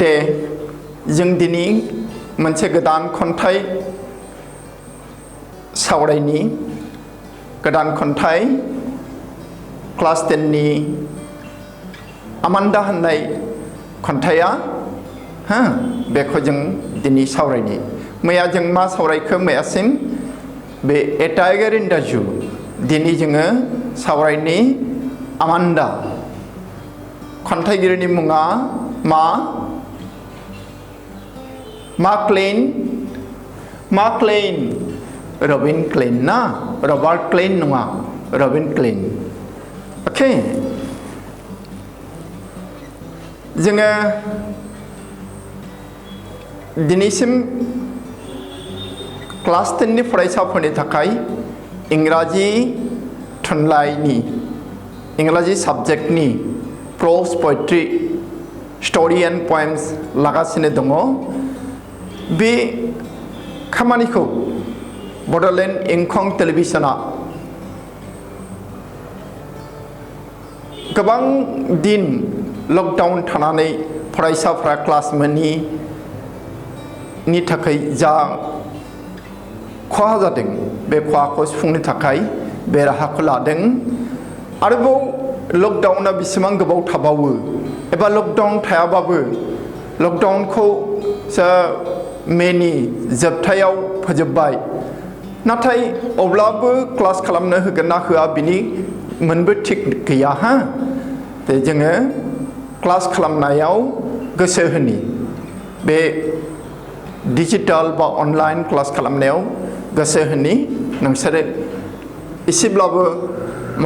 दे जों दिनै मोनसे गोदान खन्थाइ सावरायनि गोदान खन्थाइ क्लास 10 नि आमान्दा होननाय खन्थाइया बेखौ जों दिनै सावरायनि मैया जों मा सावरायखो मैयासिम बे ए टाइगार इन द जू दिनै जोङो सावरायनि आमान्दा खन्थाइगिरिनि मुङा मार्क क्लेन रबिन क्लेन ना रबार्ट क्लेन नङा रबिन क्लेन ओके जोङो दिनैसिम क्लास 10 नि फरायसाफोरनि थाखाय इंराजि थुनलाइनि इंराजि साबजेक्टनि pros poetry story and poems लागासिनो दङ बे खामानिखौ बड'लेण्ड इंखं टेलिभिजनआ गोबां दिन लकडाउन थानानै फरायसाफ्रा क्लास मोनिनि थाखाय जा खहा जादों बे खहाखौ सुफुंनो थाखाय बे राहाखौ लादों आरोबाव लकडाउना बेसेबां गोबाव थाबावो एबा लकडाउन थायाबाबो लकडाउनखौ मेनि जोबथायाव फोजोबबाय नाथाय अब्लाबो क्लास खालामनो होगोन ना होआ बिनि मोनबो थिक गैया जोङो क्लास खालामनायाव गोसो होनि बे डिजिटल बा अनलाइन क्लास खालामनायाव गोसो होनि नोंसोरो एसेब्लाबो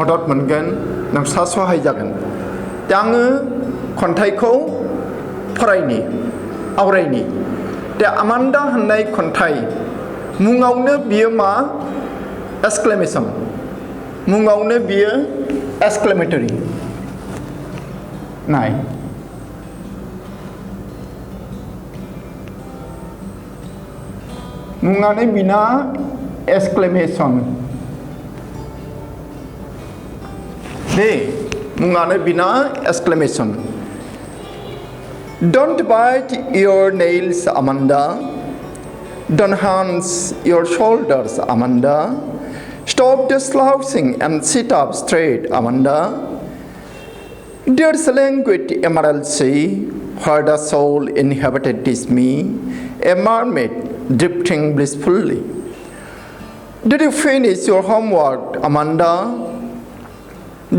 मदद मोनगोन नोंस्रा सहाय जागोन दा आङो खन्थाइखौ फरायनि आवरायनि दा आमान्दा होननाय खन्थाइ मुङावनो बियो मा एक्सक्लेमेशन मुङावनो बियो एक्सक्लेमेटरि नाय मुङानो बिना एक्सक्लेमेशन दे मुङानो बिना exclamation Don't bite your nails, Amanda. Don't hunch your shoulders, Amanda. Stop the slouching and sit up straight, Amanda. There's a languid emerald sea where the soul inhabited is me, a mermaid drifting blissfully. Did you finish your homework, Amanda?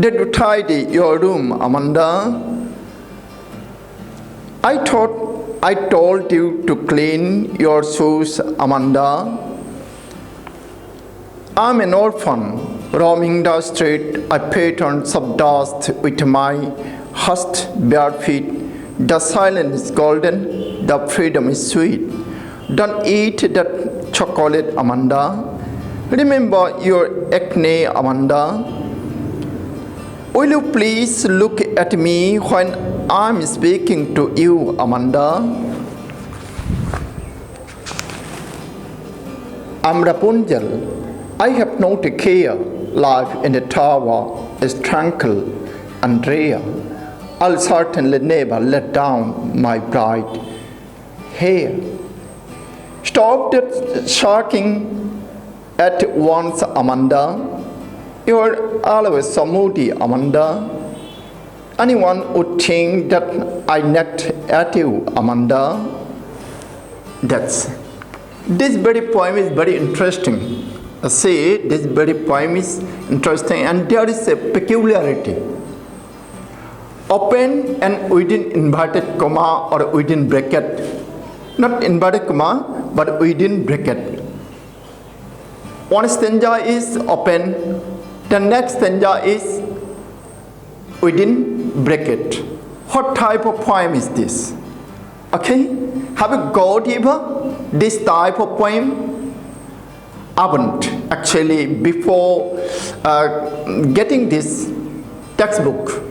Did you tidy your room, Amanda? I thought I told you to clean your shoes, Amanda. I'm an orphan roaming the street. I patterns of dust with my hushed bare feet. The silence is golden, the freedom is sweet. Don't eat that chocolate, Amanda. Remember your acne, Amanda. Will you please look at me when I'm speaking to you, Amanda? I'm Rapunzel. I have not a care. Life in the tower is tranquil and rare. I'll certainly never let down my bright hair. Stop that sharking at once, Amanda. You're always so moody, Amanda. Anyone would think that I nagged at you, Amanda. This very poem is very interesting. See, this very poem is interesting and there is a peculiarity. Open and within inverted comma or within bracket. Not inverted comma, but within bracket. One stanza is open. The next stanza is within bracket. What type of poem is this? Okay, have you got ever this type of poem? Haven't actually before getting this textbook,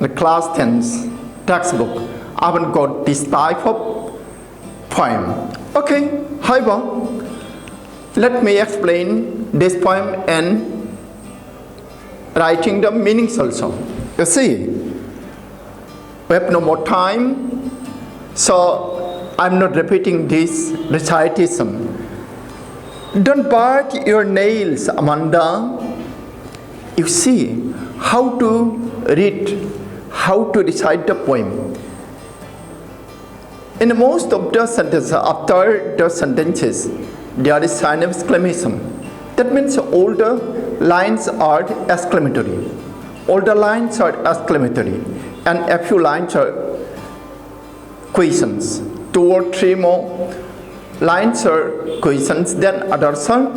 the class 10's textbook. I haven't got this type of poem. Okay, however, let me explain this poem and writing the meanings also. You see, we have no more time. So I'm not repeating this recitation. Don't bite your nails, Amanda. You see how to read, how to recite the poem. In most of the sentences, after the sentences, there is sign of exclamation. That means all the lines are exclamatory. All the lines are exclamatory, and a few lines are questions. 2 or 3 more lines are questions, then others are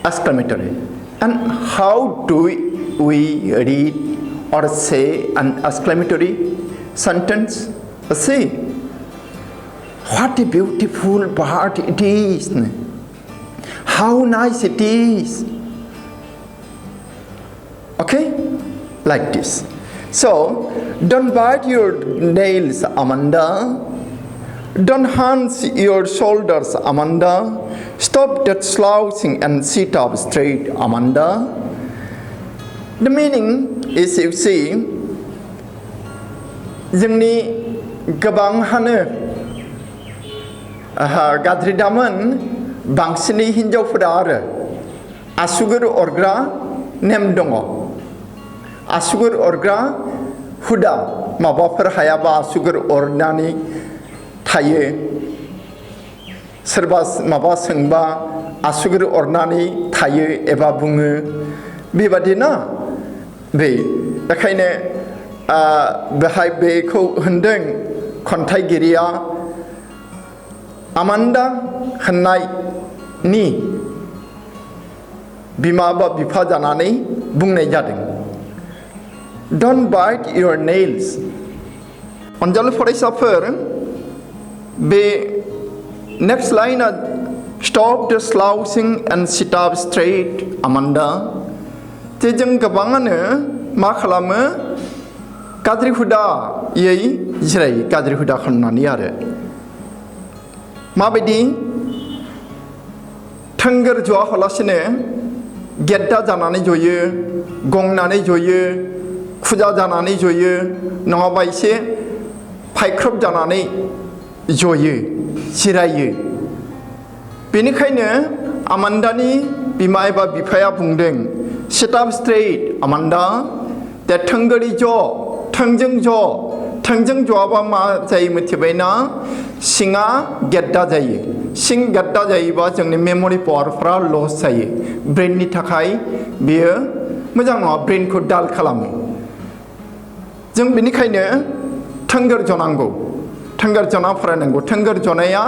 exclamatory. And how do we read or say an exclamatory sentence? See, what a beautiful bird it is. How nice it is. Okay? Like this. So, don't bite your nails, Amanda. Don't hunch your shoulders, Amanda. Stop that slouching and sit up straight, Amanda. The meaning is, you see, जोंनि गोबांहानो गाज्रि दामोन बांसिनै हिनजावफोरा आरो आसुगुर अरग्रा नेम दङ आसुगुर अरग्रा हुदा माबाफोर हायाबा आसुगुर अरनानै थायो सोरबा माबा सोंबा आसुगुर अरनानै थायो एबा बुङो बेबादिना बेखायनो बेहाय बेखौ होनदों खन्थाइगिरिया आमान्दा होननायनि बिमा बा बिफा जानानै बुंनाय जादों Don't bite your nails अनजालु फरायसाफोर बे next line Stop the slouching and sit up straight Amanda जे जों गोबाङानो मा खालामो गाज्रि हुदायै जिरायो गाज्रि हुदा खालामनानै आरो माबायदि थोंगोर ज'आ हलासिनो गेद्दा जानानै जयो गंनानै जयो खुजा जानानै जयो नङाबा एसे फायख्रब जानानै जयो जिरायो बेनिखायनो आमान्दानि बिमा एबा बिफाया बुंदों Sit up straight आमान्दा दा थोंगोरै थोंजों ज'आबा मा जायो मिथिबायना सिङा गेद्दा जायो सिं गेद्दा जायोबा जोंनि मेमरि पावारफ्रा लस जायो ब्रेननि थाखाय बेयो मोजां नङा ब्रेनखौ डाल खालामो जों बेनिखायनो थोंगोर जनांगौ थोंगोर जना फरायनांगौ थोंगोर जनाया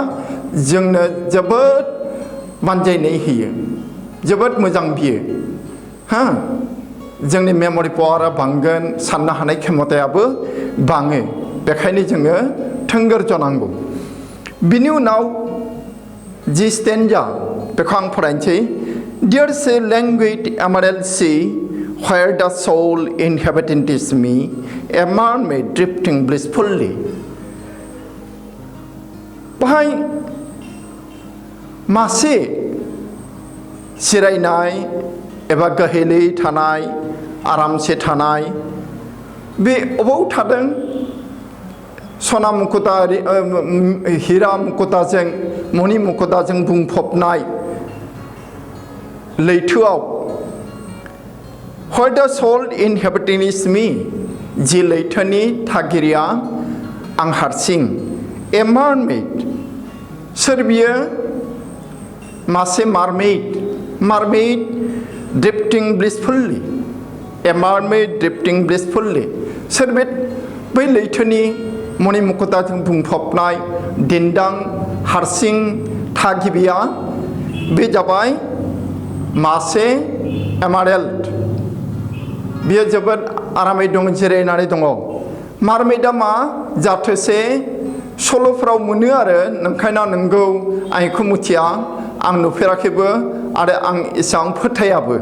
जोंनो जोबोद बानजायनाय होयो जोबोद मोजां बियो जोंनि मेमरि पावारा बांगोन साननो हानाय क्षमतायाबो बाङो बेखायनो जोङो थोंगोर जनांगौ बिनि उनाव जि स्टेन्जा बेखौ आं फरायनोसै There's a language emerald sea where the soul inhabitants me a mermaid drifting blissfully बाहाय मासे जिरायनाय एबा गहेलै थानाय आरामसे थानाय बे अबाव थादों सना मुकुता हिरा मुकुताजों मणि मुकुताजों बुंफबनाय लैथोआव Where the soul inhabits me जि लैथोनि थागिरिया आं हारसिं A mermaid सोर बियो मासे mermaid drifting blissfully a mermaid drifting blissfully सोर बै लैथोनि मणि मुकुताजों बुंफबनाय दिन्दां हारसिं थागिबिया बे जाबाय मासे एमारेल्ड बियो जोबोद आरामै दं जिरायनानै दङ मार्मेडा मा जाथोसे सल'फोराव मोनो आरो नंखायना नंगौ आं बेखौ मिथिया आं नुफेराखैबो आरो आं एसेबां फोथायाबो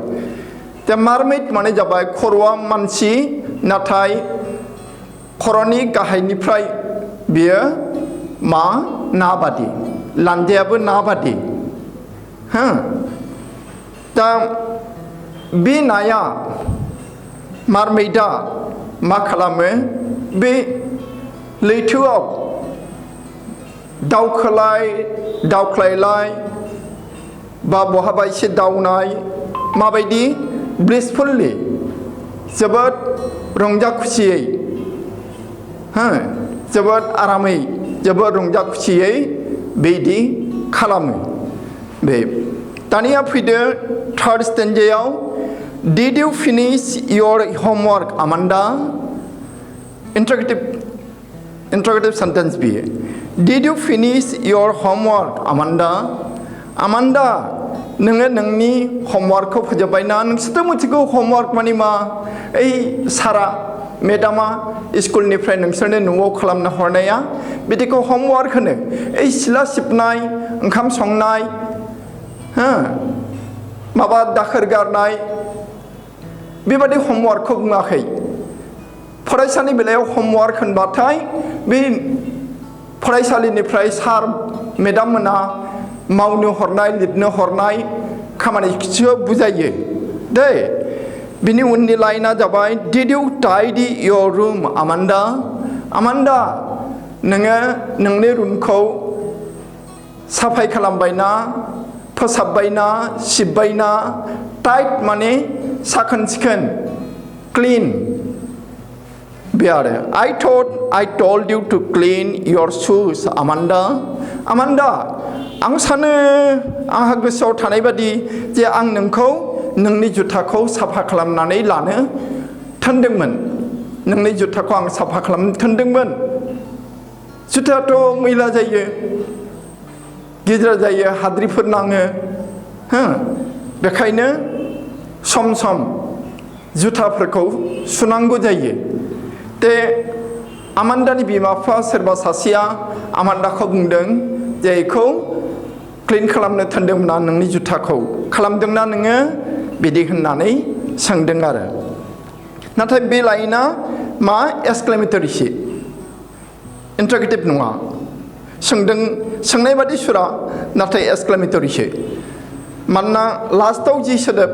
दा मार्मेड माने जाबाय खर'आ मानसि नाथाय खर'नि गाहायनिफ्राय बियो मा ना बादि लान्जायाबो ना बादि दा बे नाया मार्मेडा मा खालामो बे लैथोआव दावख्लायलाय बा बहाबा एसे दावनाय माबायदि ब्लिसफुललि जोबोद रंजा खुसियै जोबोद आरामै जोबोद रंजा खुसियै बेदि खालामो बे दानिया फैदो third स्टेन्जायाव Did you finish your homework Amanda interrogative sentence बियो Did you finish your homework Amanda Amanda नोङो नोंनि होमवर्कखौ फोजोबबायना नोंसोरथ' मिथिगौ होमवर्क माने मा ओइ सारा मेडामा स्कुलनिफ्राय नोंसोरनो न'आव खालामना हरनाया बिदिखौ होमवर्क होनो ओइ सिला सिबनाय ओंखाम संनाय माबा दाखोर गारनाय बेबादि होमवर्कखौ बुङाखै फरायसानि बेलायाव होमवर्क होनबाथाय बे फरायसालिनिफ्राय सार मेडाम मोना मावनो हरनाय लिरनो हरनाय खामानिखौसो बुजायो दे बिनि उननि लाइना जाबाय Did you tidy your room Amanda Amanda नोङो नोंनि रुमखौ साफाय खालामबायना फोसाबबायना सिबबायना टाइट माने साखोन सिखोन क्लीन बे आरो I thought I told you to clean your shoes Amanda Amanda आं सानो आंहा गोसोआव थानाय बादि जे आं नोंखौ नोंनि जुथाखौ साफा खालामनानै लानो थिनदोंमोन नोंनि जुथाखौ आं साफा खालामनो थिनदोंमोन जुथायाथ' मैला जायो गिज्रा जायो हाद्रिफोर नाङो बेखायनो सम सम जुथाफोरखौ सुनांगौ जायो ते आमान्दानि बिमा बिफा सोरबा सासेया आमान्दाखौ बुंदों जे बेखौ क्लिन खालामनो थिनदोंमोन नोंनि जुथाखौ खालामदोंना नोङो बिदि होननानै सोंदों आरो नाथाय बे लाइना मा एक्सक्लेमेटरिसो इन्टारगेटिभ नङा सोंनाय बादि सुरा नाथाय एक्सक्लेमेटरिसो मानोना लास्टआव जि सोदोब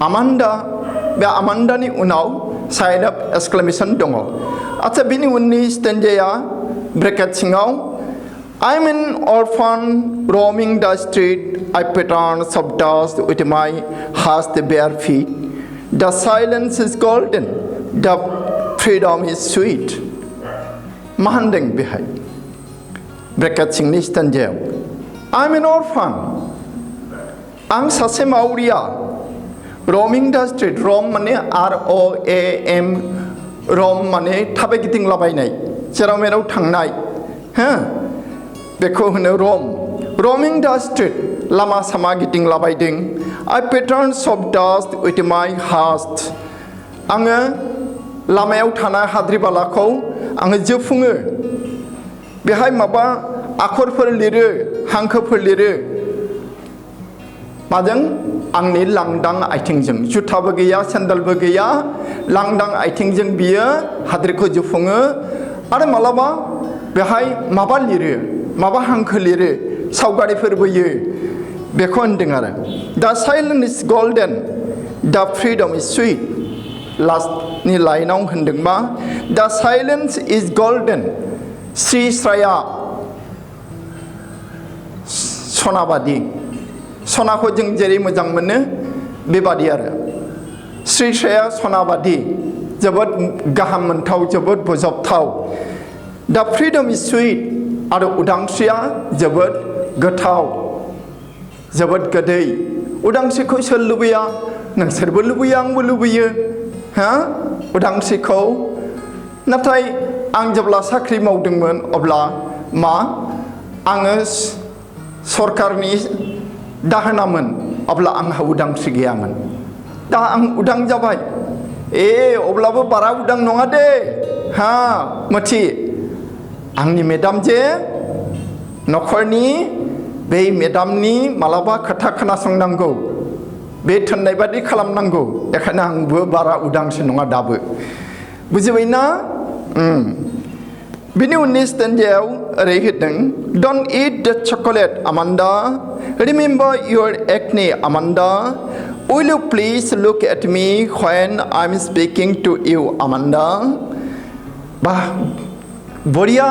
आमान्दा बे आमान्दानि उनाव साइड अफ एक्सक्लेमेसन दङ आच्छा बिनि उननि स्टेन्जाया ब्रेकेट सिङाव I'm an orphan roaming the street. I patterns of dust with my hushed bare feet. The silence is golden. The freedom is sweet. मा होनदों बेहाय ब्रेकेट सिंनि स्टेन्जायाव I'm an orphan. आं सासे मावरिया roaming the street. roam माने ROAM roam माने थाबाय गिदिंलाबायनाय जेराव मेराव थांनाय बेखौ होनो roaming the street लामा सामा गिदिंलाबायदों I patterns of dust with my hushed आङो लामायाव थानाय हाद्रि बालाखौ आङो जोफुङो बेहाय माबा आखरफोर लिरो हांखोफोर लिरो माजों आंनि लांदां आथिंजों जुथाबो गैया सेन्देलबो गैया लांदां आथिंजों बियो हाद्रिखौ जोफुङो आरो मालाबा बेहाय माबा लिरो माबा हांखो लिरो सावगारिफोर बोयो बेखौ होनदों आरो The silence is golden The freedom is sweet लास्टनि लाइनाव होनदों मा The silence is golden Shri स्राया सनाबादि सनाखौ जों जेरै मोजां मोनो बेबादि आरो श्री स्राया सनाबादि जोबोद गाहाम मोनथाव जोबोद बोजबथाव The freedom is sweet आरो उदांस्रिया जोबोद गोथाव जोबोद गोदै उदांस्रिखौ सोर लुबैया नोंसोरबो लुबैयो आंबो लुबैयो उदांस्रिखौ नाथाय आं जेब्ला साख्रि मावदोंमोन अब्ला मा आङो सरकारनि दाहोनामोन अब्ला आंहा उदांस्रि गैयामोन दा आं उदां जाबाय अब्लाबो बारा उदां नङा दे मोथि आंनि मेडाम जे नखरनि बे मेडामनि मालाबा खोथा खोनासंनांगौ बे थिननाय बादि खालामनांगौ बेखायनो आंबो बारा उदांस्रि नङा दाबो बुजिबायना बिनि उननि स्टेन्जायाव ओरै होदों Don't eat the chocolate Amanda Remember your acne Amanda Will you please look at me when I'm speaking to you Amanda बा बरिया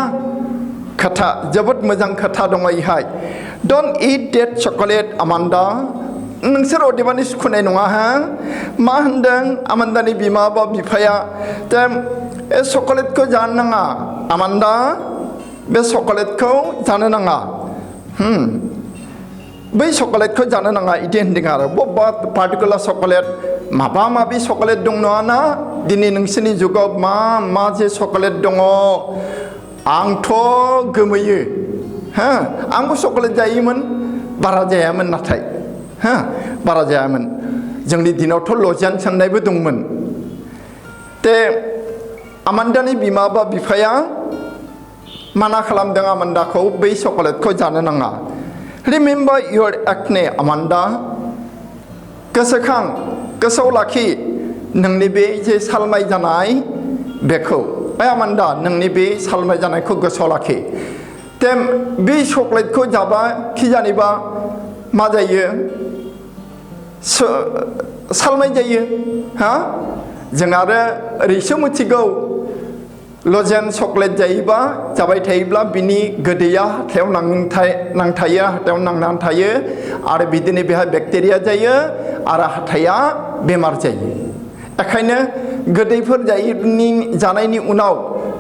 खोथा जोबोद मोजां खोथा दङ इहाय Don't eat that chocolate Amanda नोंसोर अदेबानि सुखुनाय नङा हा मा होनदों आमान्दानि बिमा बा बिफाया दा ए चकलेटखौ जानो नाङा आमान्दा बे चकलेटखौ जानो नाङा बै चकलेटखौ जानो नाङा इदि होनदों आरो बबेबा पार्टिकुलार चकलेट माबा माबि चकलेट दं नङा ना दिनै नोंसोरनि जुगाव मा जे चकलेट दङ आंथ' गोमोयो हा आंबो चकलेट जायोमोन बारा जायामोन नाथाय हा बारा जायामोन जोंनि दिनावथ' लजियान सोंनायबो दंमोन ते आमान्दानि बिमा बा बिफाया माना खालामदों आमान्दाखौ बै चकलेटखौ जानो नाङा Remember your acne Amanda गोसोखां गोसोआव लाखि नोंनि बे जे सालमाय जानाय बेखौ आमान्दा नोंनि बे सालमाय जानायखौ गोसोआव लाखि ते बे चकलेटखौ जाबा खिजानिबा मा जायो सालमाय जायो हा जों आरो ओरैसो मिथिगौ लजेन चकलेट जायोबा जाबाय थायोब्ला बिनि गोदैया हाथायाव नांथायो हाथायाव नांनानै थायो आरो बिदिनो बेहा बेक्टेरिया जायो आरो हाथाया बेमार जायो बेखायनो गोदैफोर जानायनि उनाव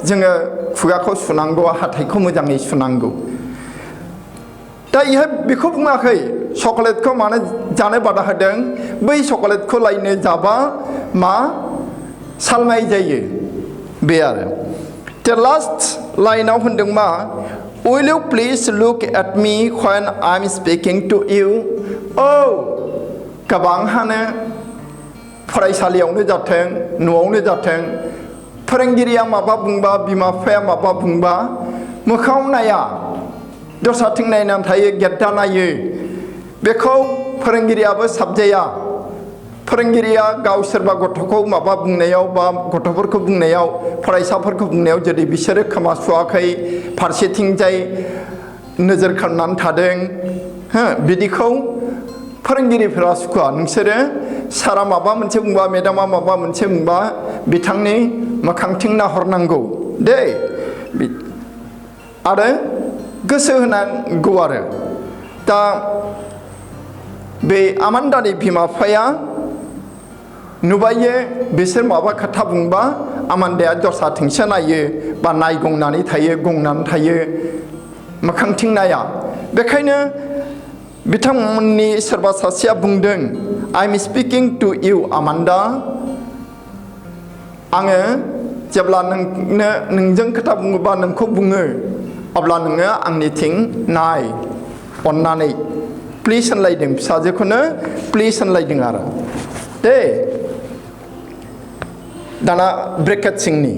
जोङो खुगाखौ सुनांगौ हाथायखौ मोजाङै सुनांगौ दा इहाय बेखौ बुङाखै चकलेटखौ मानो जानो बादा होदों बै चकलेटखौ लायनो जाबा मा सालमाय जायो बे आरो The last line of होनदोंमा Will you please look at me when I'm speaking to you? Oh, गोबांहानो फरायसालियावनो जाथों न'आवनो जाथों फोरोंगिरिया माबा बुंबा बिमा बिफाया माबा बुंबा मोखाङाव नाया दस्राथिं नायनानै थायो गेद्दा नायो बेखौ फोरोंगिरियाबो साबजाया फोरोंगिरिया गाव सोरबा गथ'खौ माबा बुंनायाव बा गथ'फोरखौ बुंनायाव फरायसाफोरखौ बुंनायाव जुदि बिसोरो खोमा सुवाखै फारसेथिंजाय नोजोर खालामनानै थादों हो बिदिखौ फोरोंगिरिफोरा सुखुवा नोंसोरो सारा माबा मोनसे बुंबा मेडामा माबा मोनसे बुंबा बिथांनि मोखांथिं नाहरनांगौ दे आरो गोसो होनांगौ आरो दा बे आमान्दानि बिमा बिफाया नुबायो बिसोर माबा खोथा बुंबा आमान्दाया दस्राथिंसो नायो बा नायगंनानै थायो मोखांथिं नाया बेखायनो बिथांमोननि सोरबा सासेया बुंदों I'm speaking to you आमान्दा आङो जेब्ला नोंजों खोथा बुङोबा नोंखौ बुङो अब्ला नोङो आंनिथिं नाय अननानै प्लिज होनलायदों फिसाजोखौनो प्लिज होनलायदों आरो दे दाना ब्रेकेट सिंनि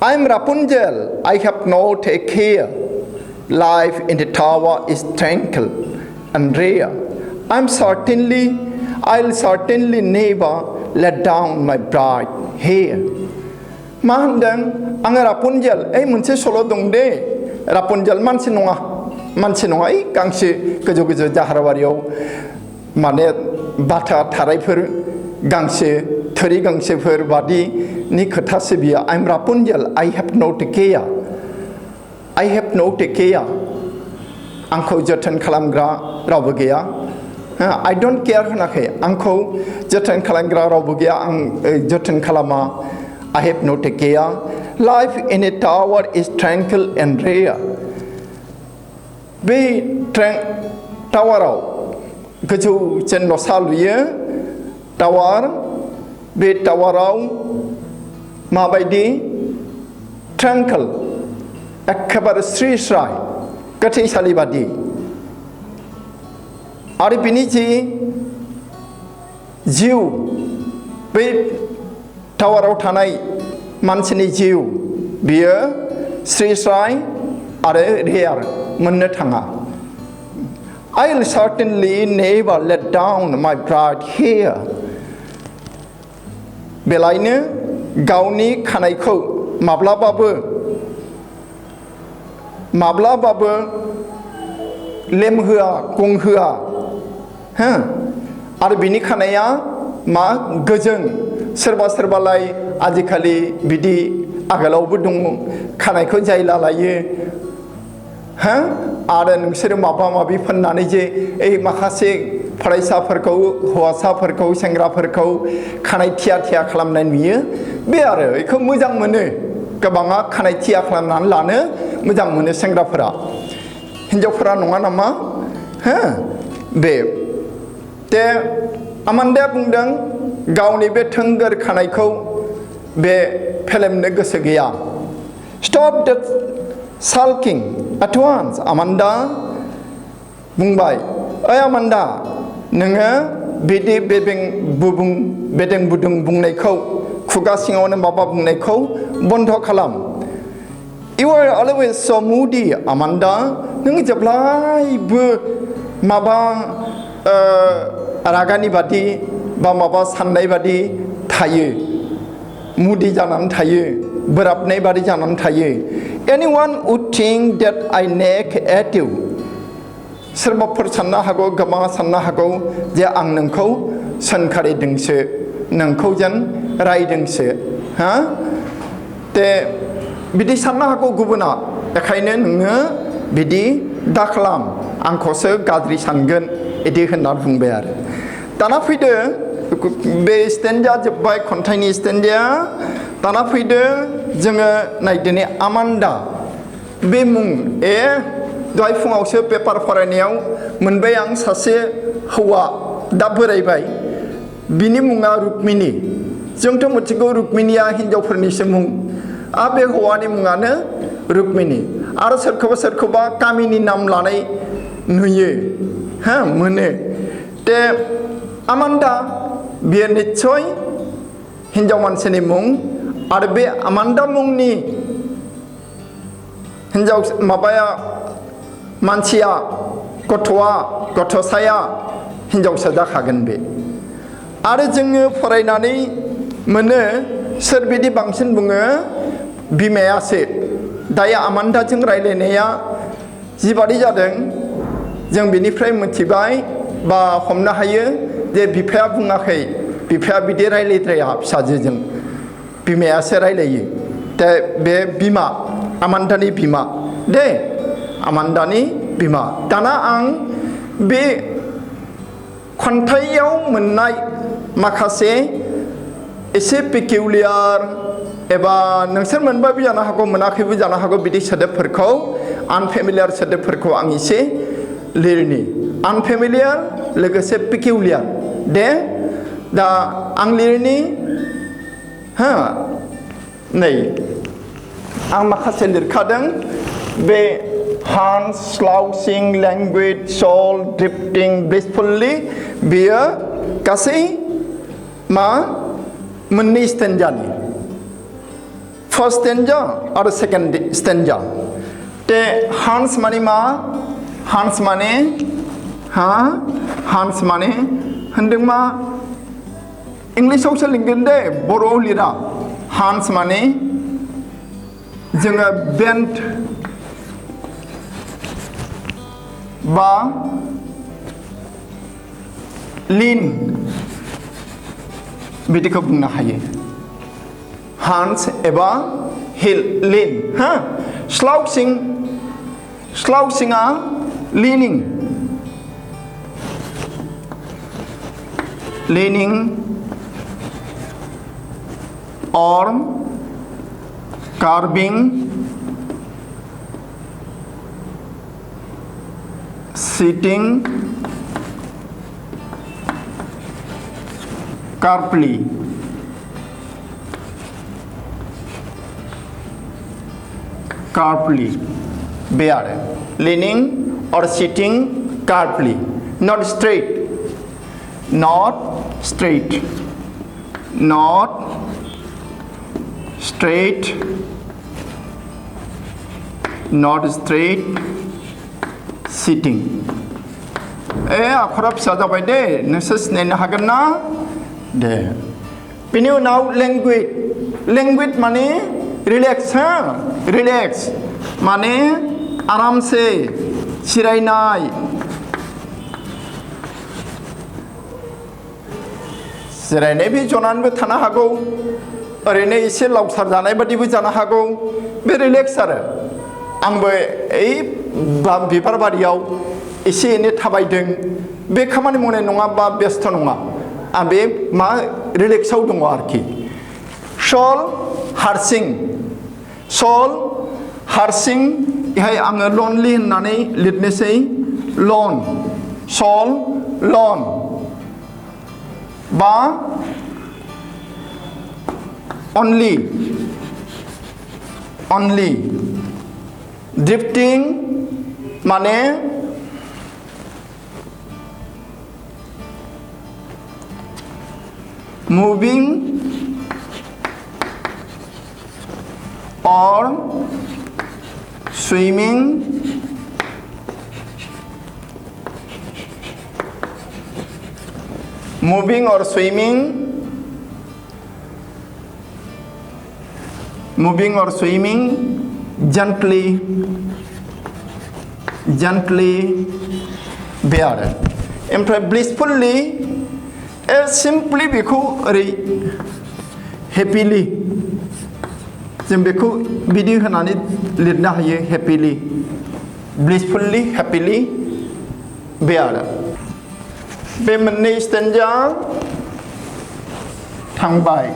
I'm Rapunzel I have no take care life in the tower is tranquil and rare I'll certainly never let down my bright hair मा होनदों आङो रापुनजेल मोनसे सल' दं दे रापुनजेल मानसि नङा गांसे गोजौ जाहारबारियाव माने बाथा थारायफोर गांसे थोरि गांसेफोर बादिनि खोथासो बियो I'm Rapunzel I have no take care आंखौ जोथोन खालामग्रा रावबो गैया I don't care होनाखै आंखौ जोथोन खालामग्रा रावबो गैया आं जोथोन खालामा I have no take care life in a tower is tranquil and rare बे टावाराव गोजौ जेन न'सा लुयो टावार बे टावाराव माबायदि ट्रेंकल एखेबारे स्रि स्राय गोथैसालि बादि आरो बिनि जि जिउ बै टावाराव थानाय मानसिनि जिउ बियो स्रि स्राय आरो रेयार मोननो थाङा I'll certainly never let down my bright hair बेलायनो गावनि खानायखौ माब्लाबाबो लेमहोआ गंहोआ हो आरो बिनि खानाया मा गोजों सोरबालाय आजिखालि बिदि आगोलावबो दङ खानायखौ जायला लायो हो आरो नोंसोरो माबा माबि फोननानै जे ओइ माखासे फरायसाफोरखौ हौवासाफोरखौ सेंग्राफोरखौ खानाय थिया थिया खालामनाय नुयो बे आरो बेखौ मोजां मोनो गोबाङा खानाय थिया खालामनानै लानो मोजां मोनो सेंग्राफोरा हिन्जावफोरा नङा नामा हो बे ते आमान्दाया बुंदों गावनि बे थोंगोर खानायखौ बे फेलेमनो गोसो गैया स्टप दैट साल्किं एट वान्स आमान्दा बुंबाय ओइ आमान्दा नोङो बिदि बेदें बुदुं बुंनायखौ खुगा सिङावनो माबा बुंनायखौ बन्द खालाम You are always so moody आमान्दा नों जेब्लायबो माबा रागानि बादि बा माबा साननाय बादि थायो मुदि जानानै थायो बोराबनाय बादि जानानै थायो Anyone would think that I nag at you सोरबाफोर साननो हागौ गोबाङा साननो हागौ जे आं नोंखौ सोंखारिदोंसो नोंखौ जेन रायदोंसो हा ते बिदि साननो हागौ गुबुना बेखायनो नोङो बिदि दा खालाम आंखौसो गाज्रि सानगोन इदि होनना बुंबाय आरो दाना फैदो बे स्टेन्जा जोब्बाय खन्थाइनि स्टेन्जाया दाना फैदो जोङो नायदिनै आमान्दा बे मुं दहाय फुङावसो पेपार फरायनायाव मोनबाय आं सासे हौवा दा बोरायबाय बिनि मुङा रुक्मिणी जोंथ' मिथिगौ रुक्मिणीया हिन्जावफोरनिसो मुं बे हौवानि मुङानो रुक्मिणी आरो सोरखौबा कामिनी नाम लानाय नुयो हा मोनो ते आमान्दा बियो निस्सय हिन्जाव मानसिनि मुं आरो बे आमान्दा मुंनि हिन्जाव माबाया मानसिया गथ'साया हिन्जावसा जाखागोन बे आरो जोङो फरायनानै मोनो सोर बिदि बांसिन बुङो बिमायासो दायो आमान्दाजों रायलायनाया जिबादि जादों जों बिनिफ्राय मिथिबाय बा हमनो हायो जे बिफाया बुङाखै बिफाया बिदि रायलायद्राया फिसाजोजों बिमायासो रायलायो दा बे बिमा आमान्दानि बिमा दे आमान्दानि बिमा दाना आं बे खन्थाइयाव मोननाय माखासे एसे पेकिउलियार एबा नोंसोर मोनबायबो जानो हागौ मोनाखैबो जानो हागौ बिदि सोदोबफोरखौ आनफेमिलियार सोदोबफोरखौ आं एसे लिरनि आनफेमिलियार लोगोसे पेकिउलियार दे दा आं लिरनि हा नै आं माखासे लिरखादों बे Hans slouching language soul drifting blissfully बेयो गासै मोननै स्टेन्जानि फर्स्ट स्टेन्जा आरो सेकेन्ड स्टेन्जा ते हान्स माने मा हान्स माने हान्स माने होनदों मा इंलिसावसो लिरगोन दे बर'आव लिरा हान्स माने जोङो बेन्ट बा लिन बिदिखौ बुंनो हायो हान्स एबा हिल लिन हा स्लाउसिंआ लिनिं or carving sitting carefully bear leaning or sitting carefully not straight not straight sitting आखरा फिसा जाबाय दे नोंसोर सिनायनो हागोन ना दे बेनि उनाव लैंग्वेज माने रिलेक्स रिलेक्स माने आरामसे जिरायनाय बे जनानैबो थानो हागौ ओरैनो एसे लावसार जानाय बादिबो जानो हागौ बे रिलेक्स आरो आंबो बा बिबार बारियाव एसे एनै थाबायदों बे खामानि मावनाय नङा बा बेस्थ' नङा आं बे मा रिलेक्सआव दङ आरोखि सल हारसिं सल हारसिं बेहाय आङो लनलि होननानै लिरनोसै लन सल लन बा only only drifting माने moving or swimming moving or swimming moving or swimming gently gently बे आरो ओमफ्राय blissfully simply बेखौ ओरै happily जों बेखौ बिदि होनानै लिरनो हायो happily blissfully happily बे आरो बे मोननै स्टेन्जा थांबाय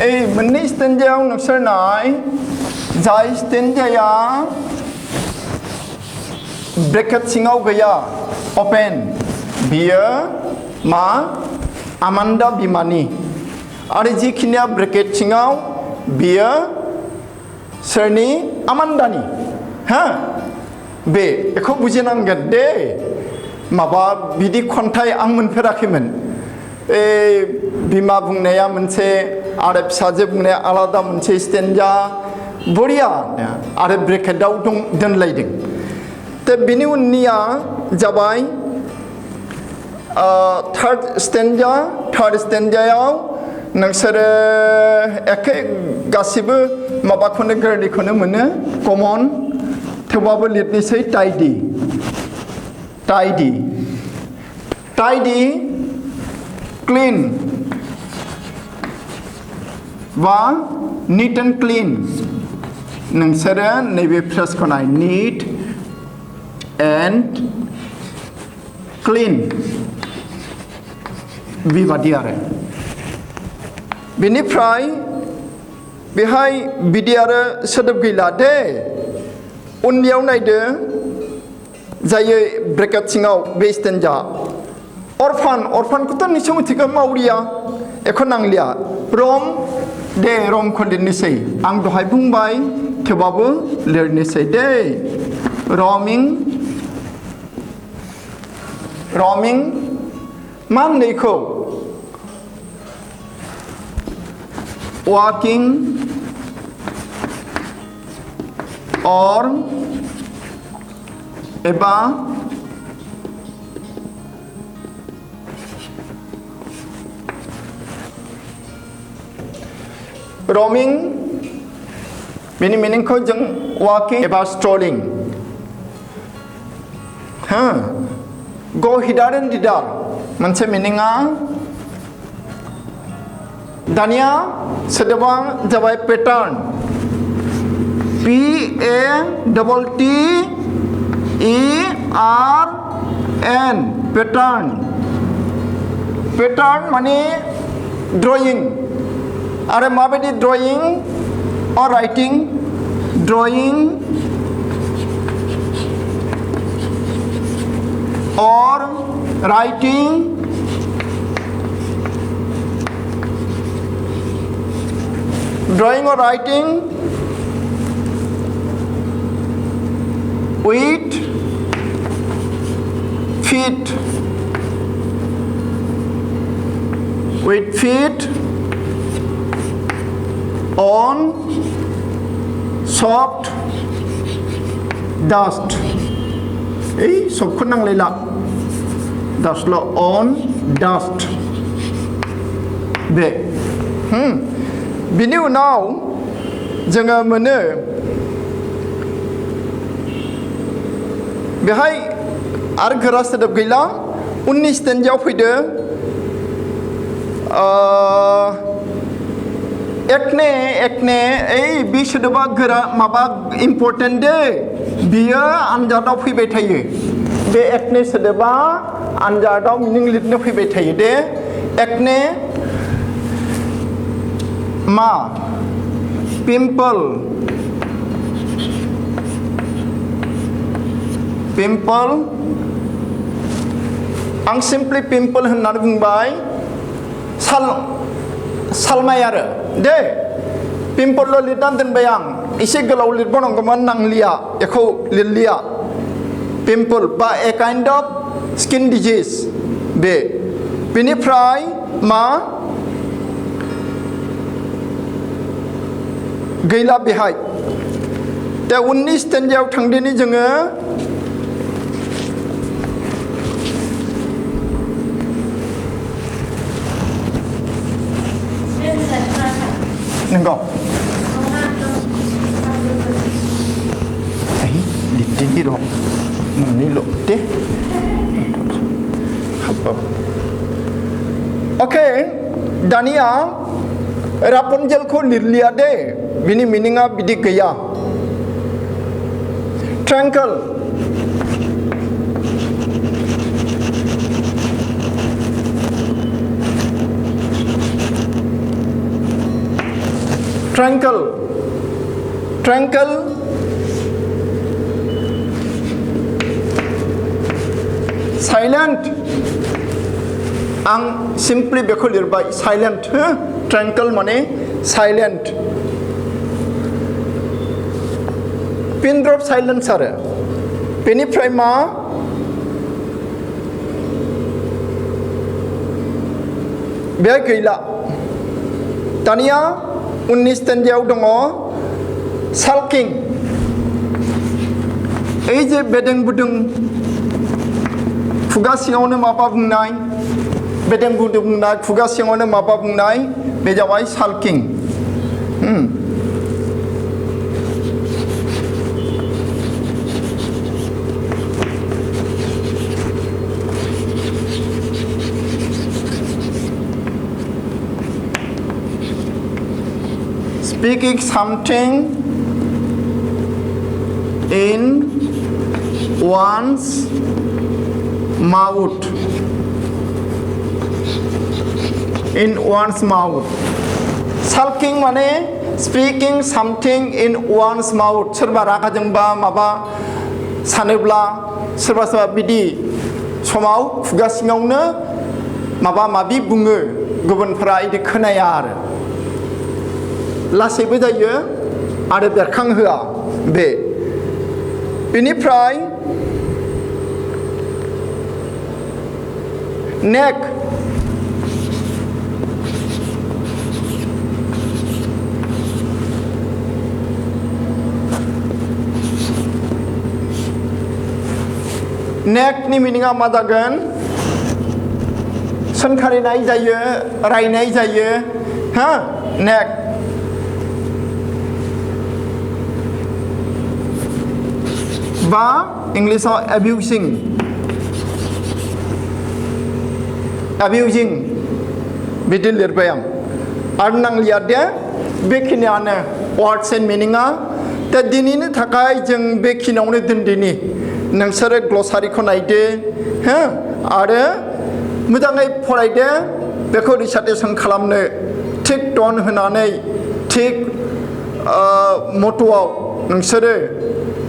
এই मोननै स्टेन्जायाव नोंसोर नाय जाय स्टेन्जाया ब्रेकेट सिङाव गैया ओपन बियो मा आमान्दा बिमानि आरो जिखिनिया ब्रेकेट सिङाव बियो सोरनि आमान्दानि हा बेखौ बुजिनांगोन दे माबा बिदि खन्थाइ आं मोनफेराखैमोन बिमा बुंनाया मोनसे आरो फिसाजो बुंनाया आलादा मोनसे स्टेन्जा बरिया आरो ब्रेकेटआव दोनलायदों दा बिनि उननिया जाबाय थार्ड स्टेन्जायाव नोंसोरो एखे गासिबो माबाखौनो गोरलैखौनो मोनो कमन थेवबाबो लिरनोसै टाइडी क्लीन बा नीट एंड क्लीन नोंसोरो नैबे फ्रेसखौ नाय नीट एंड क्लीन बेबादि आरो बेनिफ्राय बेहाय बिदि आरो सोदोब गैला दे उननियाव नायदो जायो ब्रेकेट सिङाव बे स्टेन्जा अरफानखौथ' निसय मिथिगौ मावरिया एखौ नांलिया रमखौ लिरनोसै आं दहाय बुंबाय थेवबाबो लिरनोसै दे रमिं मा होननायखौ walking or एबा roaming बेनि मिनिंखौ जों walking एबा strolling go hither and thither मोनसे मिनिंआ दानिया सोदोबा जाबाय पैटर्न PATTERN पैटर्न माने ड्रयिं आरो माबायदि ड्रयिं और राइटिं ड्रयिं और writing drawing or writing with feet on soft dust এই সবখন নাংলাইলা dust on dust बे बिनि उनाव जोङो मोनो बेहाय आरो गोरा सोदोब गैला उननि स्टेन्जायाव फैदो एकने ओइ बे सोदोबा गोरा माबा इम्पर्टेन्ट दे बियो आनजादाव फैबाय थायो बे एकने सोदोबा आनजादाव मिनिं लिरनो फैबाय थायो दे एकने मा पिम्पल आं सिम्पलि पिम्पल होननानै बुंबाय सालमाय आरो दे पिम्पलल' लिरनानै दोनबाय आं एसे गोलाव लिरबावनांगौमोन नांलिया बेखौ लिरलिया पिम्पल बा ए काइन्ड अफ स्किन डिजिज बे बेनिफ्राय मा गैला बेहाय दा उननि स्टेन्जायाव थांदिनि जोङो नंगौ लिरदिनि र' मोननैल' दे अके दानिया रापुनजेलखौ लिरलिया दे बिनि मिनिङा बिदि गैया ट्रेंकल साइलेंट आं सिम्पलि बेखौ लिरबाय साइलेंट ट्रेंकल माने साइलेंट पिन ड्रप साइलेंस आरो बेनिफ्राय मा बे गैला दानिया उननि स्टेन्जायाव दङ साल्किं ओइ जे बेदें बुदुं खुगा सिङावनो माबा बुंनाय बेदें बुदुं बुंनाय खुगा सिङावनो माबा बुंनाय बे जाबाय साल्किं speaking something in one's mouth sulking माने speaking something in one's mouth सोरबा रागा जोंबा माबा सानोब्ला सोरबा सोरबा बिदि समाव खुगा सिङावनो माबा माबि बुङो गुबुनफोरा इदि खोनाया आरो लासैबो जायो आरो बेरखांहोआ बे बेनिफ्राय नेक नेकनि मिनिङा मा जागोन सोंखारिनाय जायो रायनाय जायो हा नेक बा इंलिसाव abusing बिदि लिरबाय आं आरो नांलिया दे बेखिनियानो वार्डस एन्ड मिनिङा दा दिनैनि थाखाय जों बेखिनियावनो दोनदिनि नोंसोरो ग्लसारिखौ नायदो हो आरो मोजाङै फरायदो बेखौ रिसार्टेसन खालामनो थिग टन होनानै थिग मट'आव नोंसोरो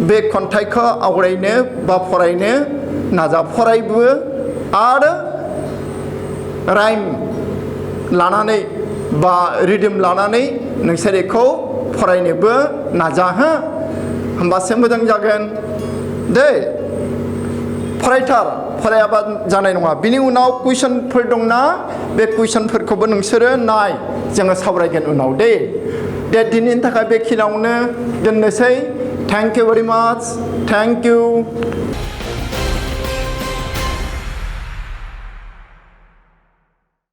बे खन्थाइखौ आवरायनो बा फरायनो नाजा फरायबो आरो राइम लानानै बा रिदम लानानै नोंसोर बेखौ फरायनोबो नाजा हो होमबासो मोजां जागोन दे फरायाबा जानाय नङा बिनि उनाव कुइसनफोर दंना बे कुइसनफोरखौबो नोंसोरो नाय जोङो सावरायगोन उनाव दे दिनैनि थाखाय बेखिनियावनो दोननोसै Thank you very much. Thank you.